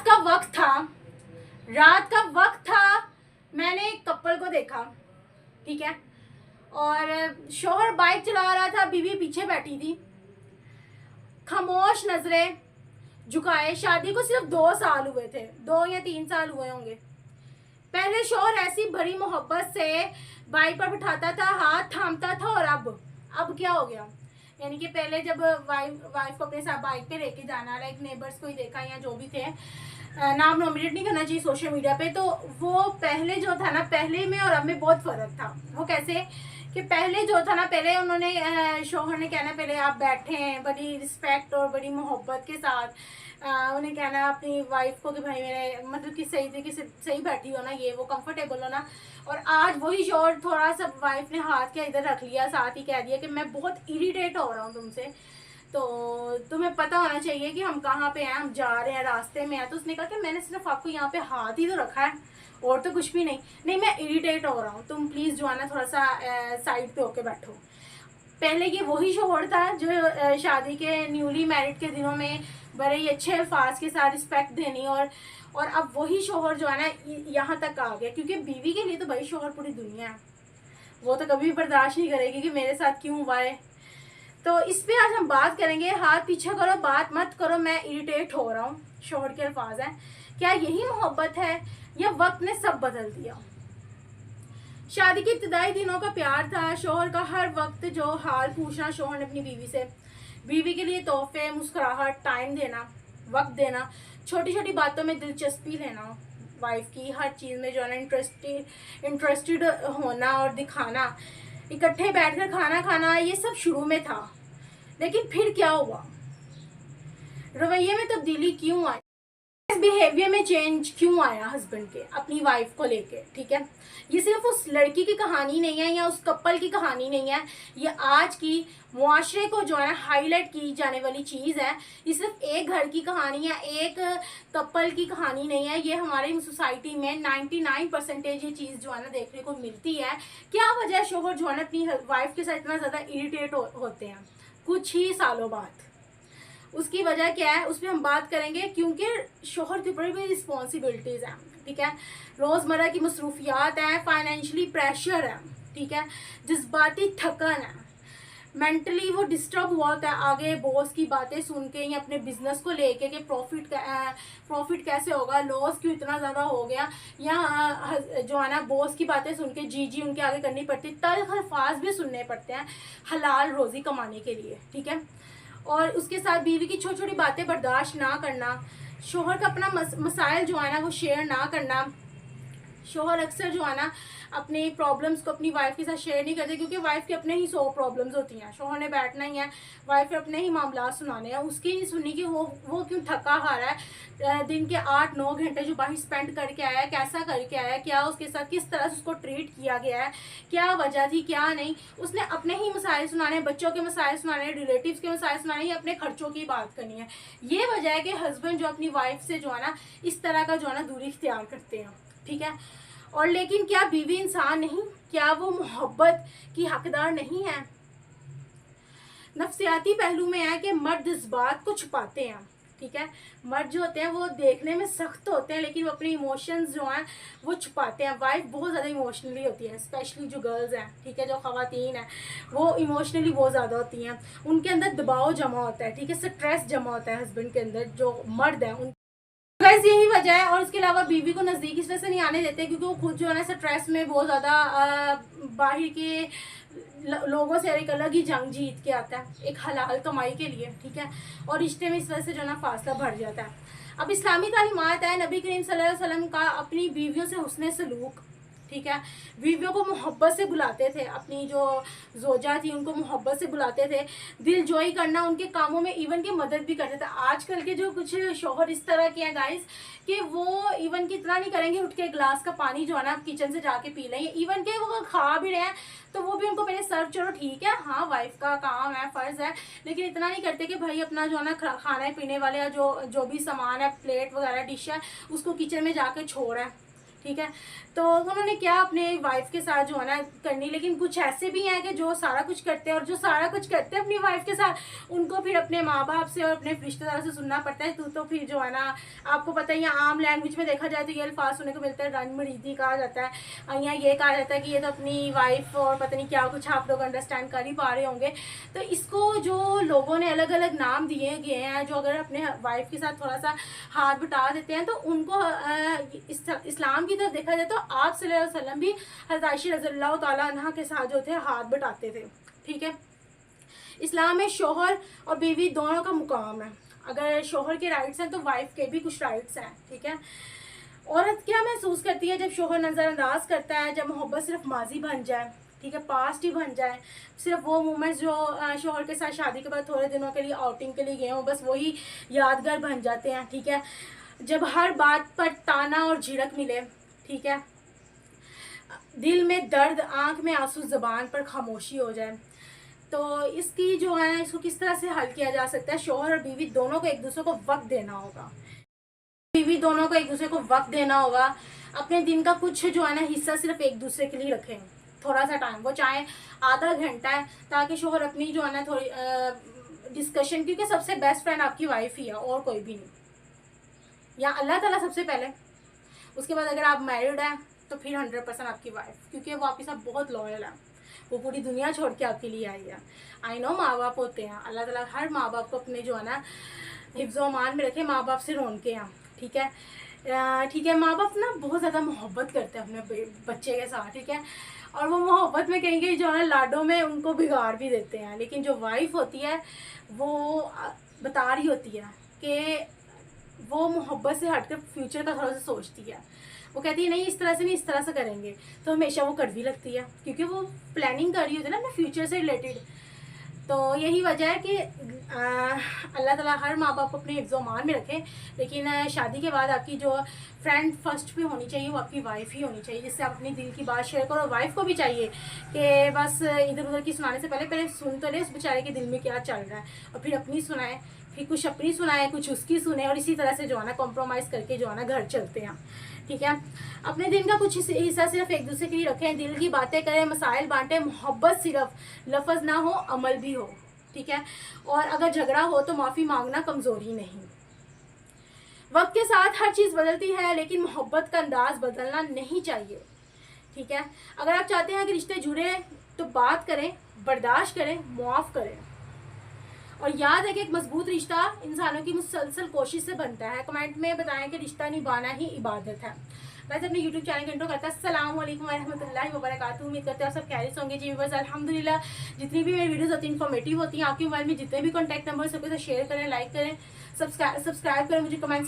का वक्त था, रात का वक्त था। मैंने एक कपल को देखा, ठीक है, और शोहर बाइक चला रहा था, बीवी पीछे बैठी थी, खामोश नजरें झुकाए। शादी को सिर्फ 2 साल हुए थे, 2 या 3 साल हुए होंगे। पहले शोहर ऐसी भरी मोहब्बत से बाइक पर बिठाता था, हाथ थामता था, और अब क्या हो गया? यानी कि पहले जब वाइफ को अपने साथ बाइक पे लेके जाना, लाइक नेबर्स को ही देखा या जो भी थे, नाम नॉमिनेट नहीं करना चाहिए सोशल मीडिया पे, तो वो पहले जो था ना, पहले में और अब में बहुत फर्क था। वो कैसे कि पहले जो था ना, पहले उन्होंने शोहर ने कहना, पहले आप बैठे हैं बड़ी रिस्पेक्ट और बड़ी मोहब्बत के साथ, उन्हें कहना अपनी वाइफ को कि भाई मेरे मतलब कि सही तरीके से सही बैठी हो ना, ये वो कंफर्टेबल हो ना। और आज वही शोहर थोड़ा सा वाइफ ने हाथ के इधर रख लिया, साथ ही कह दिया कि मैं बहुत इरिटेट हो रहा हूँ तुमसे, तो तुम्हें पता होना चाहिए कि हम कहाँ पे हैं, हम जा रहे हैं, रास्ते में हैं। तो उसने कहा कि मैंने सिर्फ आपको यहाँ पे हाथ ही तो रखा है और तो कुछ भी नहीं। नहीं, मैं इरिटेट हो रहा हूँ, तुम प्लीज़ जो है ना थोड़ा सा साइड पे होके बैठो। पहले ये वही शोहर था जो शादी के न्यूली मैरिड के दिनों में बड़े ही अच्छे अल्फाज के साथ रिस्पेक्ट देनी, और अब वही शोहर जो है ना यहाँ तक आ गया, क्योंकि बीवी के लिए तो भाई शोहर पूरी दुनिया है। वो तो कभी बर्दाश्त नहीं करेगी कि मेरे साथ क्यों हुआ है। तो इस पे आज हम बात करेंगे। हाथ पीछे करो, बात मत करो, मैं इरिटेट हो रहा हूँ, शोहर के अल्फाज हैं। क्या यही मोहब्बत है या वक्त ने सब बदल दिया? शादी के इब्तदाई दिनों का प्यार था, शोहर का हर वक्त जो हाल पूछना शोहर ने अपनी बीवी से, बीवी के लिए तोहफे, मुस्कुराहट, टाइम देना, वक्त देना, छोटी छोटी बातों में दिलचस्पी लेना, वाइफ की हर चीज़ में जो है ना इंटरेस्टेड होना और दिखाना, इकट्ठे बैठकर खाना खाना, ये सब शुरू में था। लेकिन फिर क्या हुआ? रवैये में तब्दीली क्यों आई? बिहेवियर में चेंज क्यों आया हस्बैंड के अपनी वाइफ को लेके? ठीक है, ये सिर्फ उस लड़की की कहानी नहीं है या उस कपल की कहानी नहीं है, ये आज की मुआशरे को जो है हाईलाइट की जाने वाली चीज़ है। ये सिर्फ एक घर की कहानी है, एक कपल की कहानी नहीं है, ये हमारी सोसाइटी में 99% ये चीज़ जो है ना देखने को मिलती है। क्या वजह है शोहर जो है ना अपनी वाइफ के साथ इतना ज़्यादा इरिटेट होते हैं कुछ ही सालों बाद? उसकी वजह क्या है उस पर हम बात करेंगे, क्योंकि शोहर के ऊपर भी रिस्पॉन्सिबिलिटीज़ हैं, ठीक है, रोज़मर्रा की मसरूफियात हैं, फाइनेंशियली प्रेशर है, ठीक है, जज्बाती थकन है, मेंटली वो डिस्टर्ब हुआ होता है आगे बॉस की बातें सुन के या अपने बिजनेस को लेके कि प्रॉफिट कैसे होगा, लॉस क्यों इतना ज़्यादा हो गया, या जो है ना बॉस की बातें सुन के जी उनके आगे करनी पड़ती, तल्ख अल्फाज भी सुनने पड़ते हैं हलाल रोज़ी कमाने के लिए, ठीक है। और उसके साथ बीवी की छोटी छोटी बातें बर्दाश्त ना करना, शोहर का अपना मसाइल जो है ना वो शेयर ना करना। शोहर अक्सर जो है ना अपनी प्रॉब्लम्स को अपनी वाइफ के साथ शेयर नहीं करते, क्योंकि वाइफ के अपने ही 100 प्रॉब्लम्स होती हैं। शोहर ने बैठना ही है, वाइफ ने अपने ही मामला सुनाने हैं, उसकी नहीं सुननी कि वो क्यों थका हारा है, दिन के 8-9 घंटे जो बाहर स्पेंड करके आया है, कैसा करके आया है, क्या उसके साथ किस तरह से उसको ट्रीट किया गया है, क्या वजह थी क्या नहीं। उसने अपने ही मसाइल सुनाने, बच्चों के मसाइल सुनाने, रिलेटिव्स के मसाइल सुनाने, अपने खर्चों की बात करनी है। ये वजह है कि हस्बैंड जो अपनी वाइफ से जो है ना इस तरह का जो है ना दूरी इख्तियार करते हैं, ठीक है। और लेकिन क्या बीवी इंसान नहीं? क्या वो मोहब्बत की हकदार नहीं है? नफ्सियाती पहलू में है कि मर्द इस बात को छुपाते हैं, ठीक है, मर्द जो होते हैं वो देखने में सख्त होते हैं, लेकिन वो अपने इमोशंस जो हैं वो छुपाते हैं। वाइफ बहुत ज़्यादा इमोशनली होती है, स्पेशली जो गर्ल्स हैं, ठीक है, जो ख़वातीन हैं वो इमोशनली बहुत ज़्यादा होती हैं, उनके अंदर दबाव जमा होता है, ठीक है, स्ट्रेस जमा होता है हस्बैंड के अंदर, जो मर्द है बस यही वजह है। और उसके अलावा बीवी को नज़दीक इस वजह से नहीं आने देते क्योंकि वो खुद जो है ना स्ट्रेस में बहुत ज़्यादा बाहर के लोगों से एक अलग ही जंग जीत के आता है एक हलाल कमाई के लिए, ठीक है, और रिश्ते में इस वजह से जो है ना फासला बढ़ जाता है। अब इस्लामी तालीमात है, नबी करीम सल्लल्लाहु अलैहि वसल्लम का अपनी बीवियों से हुस्न सलूक, ठीक है, बीवियों को मोहब्बत से बुलाते थे, अपनी जो जोजा थी उनको मोहब्बत से बुलाते थे, दिल जोई करना, उनके कामों में इवन की मदद भी करते थे। आजकल के जो कुछ शोहर इस तरह के हैं गाइस कि वो इवन की इतना नहीं करेंगे, उठ के ग्लास का पानी जो है ना किचन से जाके पी लेंगे, इवन के वो खा भी रहे हैं तो वो भी उनको पहले सर्व, चलो ठीक है, हाँ वाइफ का काम है, फ़र्ज़ है, लेकिन इतना नहीं करते कि भाई अपना जो है ना खाने पीने वाले जो भी सामान है, प्लेट वगैरह डिश है, उसको किचन में जाके छोड़ है, ठीक है। तो उन्होंने क्या अपने वाइफ के साथ जो है ना करनी, लेकिन कुछ ऐसे भी हैं कि जो सारा कुछ करते हैं, और जो सारा कुछ करते हैं अपनी वाइफ के साथ उनको फिर अपने माँ बाप से और अपने रिश्तेदारों से सुनना पड़ता है। तो फिर जो है ना आपको पता है, यहाँ आम लैंग्वेज में देखा जाए तो ये अल्फाज सुनने को मिलता है, रन मरीदी कहा जाता है, और यहाँ ये कहा जाता है कि ये तो अपनी वाइफ और पता नहीं क्या कुछ, आप लोग अंडरस्टैंड कर ही पा रहे होंगे। तो इसको जो लोगों ने अलग अलग नाम दिए गए हैं, जो अगर अपने वाइफ के साथ थोड़ा सा हाथ बटा देते हैं तो उनको इस्लाम की तरफ देखा जाए तो आप सल्लल्लाहु अलैहि वसल्लम भी हज़रत आयशा रज़ियल्लाहु ताला अन्हा के साथ जो थे हाथ बटाते थे। ठीक है। इस्लाम में शोहर और बीवी दोनों का मुकाम है। अगर शोहर के राइट्स हैं तो वाइफ के भी कुछ राइट्स हैं। ठीक है। औरत क्या महसूस करती है जब शोहर नज़रअंदाज करता है, जब मोहब्बत सिर्फ माजी बन जाए, ठीक है, पास्ट ही बन जाए, सिर्फ वो मोमेंट्स जो शोहर के साथ शादी के बाद थोड़े दिनों के लिए आउटिंग के लिए गए हों, बस वही यादगार बन जाते हैं। ठीक है। जब हर बात पर ताना और झिड़क मिले, ठीक है, दिल में दर्द, आंख में आंसू, ज़बान पर खामोशी हो जाए, तो इसकी जो है इसको किस तरह से हल किया जा सकता है? शोहर और बीवी दोनों को एक दूसरे को वक्त देना होगा। बीवी दोनों को एक दूसरे को वक्त देना होगा। अपने दिन का कुछ जो है ना हिस्सा सिर्फ एक दूसरे के लिए रखें, थोड़ा सा टाइम, वो चाहे आधा घंटा है, ताकि शोहर अपनी जो है ना थोड़ी डिस्कशन, क्योंकि सबसे बेस्ट फ्रेंड आपकी वाइफ ही है और कोई भी नहीं, या अल्लाह ताला सबसे पहले, उसके बाद अगर आप मैरिड हैं तो फिर 100% आपकी वाइफ, क्योंकि वो आपके साथ बहुत लॉयल है, वो पूरी दुनिया छोड़ के आपके लिए आई है। आई नो माँ बाप होते हैं, अल्लाह ताला हर माँ बाप को अपने जो है ना हिफ्ज़ अमान में रखे, माँ बाप से रोन के हैं। ठीक है। ठीक है। माँ बाप ना बहुत ज़्यादा मोहब्बत करते हैं अपने बच्चे के साथ। ठीक है। और वो मोहब्बत में कहेंगे जो है लाडों में उनको बिगाड़ भी देते हैं, लेकिन जो वाइफ होती है वो बता रही होती है कि वो मोहब्बत से हटकर फ्यूचर का थोड़ा सा सोचती है। वो कहती है नहीं इस तरह से नहीं, इस तरह से करेंगे, तो हमेशा वो कड़वी लगती है, क्योंकि वो प्लानिंग कर रही होती है ना अपने फ्यूचर से रिलेटेड। तो यही वजह है कि अल्लाह ताला हर माँ बाप को अपने हिफ्ज़ अमान में रखे, लेकिन शादी के बाद आपकी जो फ्रेंड फर्स्ट पे होनी चाहिए वो आपकी वाइफ ही होनी चाहिए, जिससे आप अपनी दिल की बात शेयर करो। वाइफ को भी चाहिए कि बस इधर उधर की सुनाने से पहले सुन तो ले उस बेचारे के दिल में क्या चल रहा है, और फिर अपनी सुनाए, फिर कुछ अपनी सुनाए, कुछ उसकी सुने, और इसी तरह से जो है ना कॉम्प्रोमाइज़ करके जो है ना घर चलते हैं। ठीक है। अपने दिन का कुछ हिस्सा सिर्फ एक दूसरे के लिए रखें, दिल की बातें करें, मसाइल बांटें, मोहब्बत सिर्फ लफ्ज़ ना हो, अमल भी हो। ठीक है। और अगर झगड़ा हो तो माफ़ी मांगना कमज़ोरी नहीं। वक्त के साथ हर चीज़ बदलती है, लेकिन मोहब्बत का अंदाज बदलना नहीं चाहिए। ठीक है। अगर आप चाहते हैं कि रिश्ते जुड़े तो बात करें, बर्दाश्त करें, मुआफ़ करें, और याद है कि एक मजबूत रिश्ता इंसानों की मुसलसल कोशिश से बनता है। कमेंट में बताएं कि रिश्ता निभाना ही इबादत है। वैसे अपने यूट्यूब चैनल का इंट्रो करता है। अस्सलाम वालेकुम रहमतुल्लाहि व बरकातुहू। उम्मीद करते हैं आप सब खैरियत होंगे जी। बस अल्हम्दुलिल्लाह, जितनी भी मेरी वीडियोस होती हैं इन्फॉर्मेटिव होती हैं। आपके मोबाइल में जितने भी कॉन्टैक्ट नंबर सबके साथ शेयर करें, लाइक करें, सब्सक्राइब करें, मुझे कमेंट